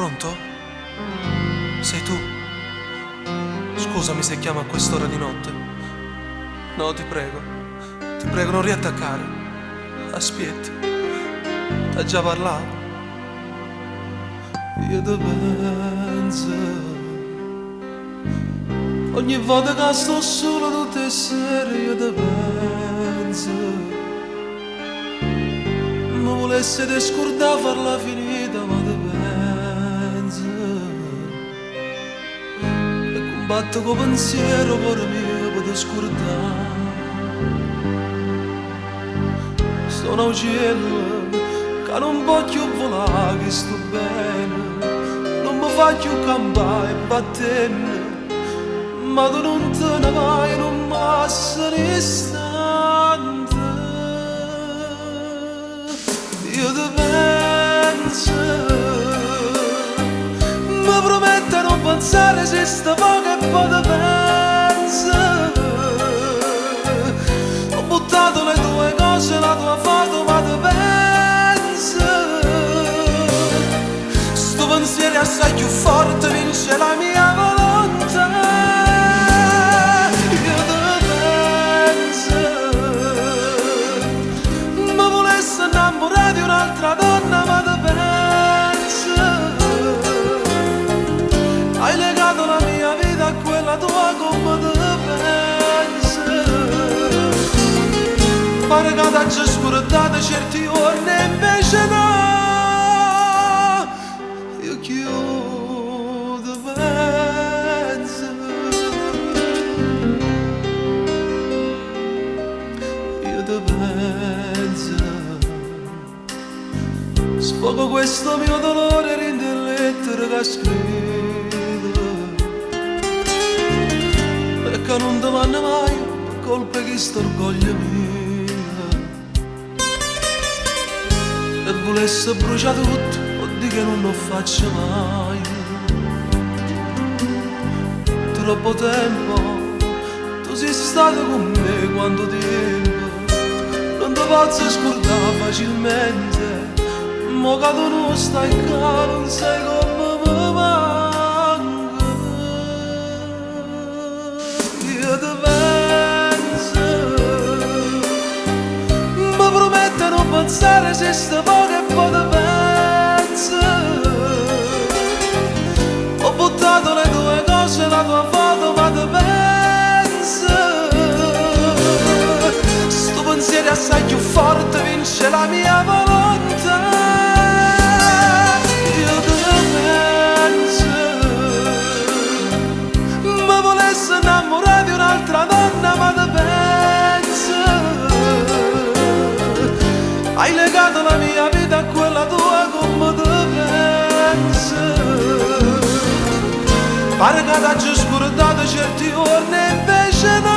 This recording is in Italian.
Pronto? Sei tu? Scusami se chiamo a quest'ora di notte. No, ti prego, non riattaccare. Aspetti, t'ha già parlato. Io ti penso ogni volta che sto solo tutte le sere, io ti penso. Mi volesse te scordare farla finita, ma ti penso. E combatto con pensiero, cuore mio, per te scordare. Sono un cielo che non voglio volare, che sto bene. Non mi faccio campare e battene, ma tu non te ne vai, non passa l'istante. Io ti penso, mi prometto non pensare se sta poco e poi ti penso. Ho buttato le tue cose, la tua foto, ma ti penso. Sto pensiero assai più forte vince la mia volontà. Io ti penso, mi volesse innamorare di un'altra donna, ma ti penso. Hai legato la mia vita a quella tua, come ti penso. Pare che t'hai scordate certi giorni e invece no. Io chiudo e penso. Io ti penso. Sfogo questo mio dolore in delle lettere che scrivo, e che non ti vanno mai per colpa di sto orgoglio mio. E volesse bruciare tutto, oddio che non lo faccio mai. Troppo tempo, tu sei stato con me quanto tempo. Non ti posso scordare facilmente, mo che tu non stai qua, non sai come mi manca. Io ti penso, mi prometto non pensare se sta poco e poi ti penso. Ho buttato le tue cose, la tua foto, ma ti penso. Sto pensiero assai più forte vince la mia volontà. Io ti penso, mi volesse innamorare di un'altra donna, ma ti penso. Hai legato la mia vita a quella tua, come ti penso. Pare che t'hai scordato certi giorni e invece no.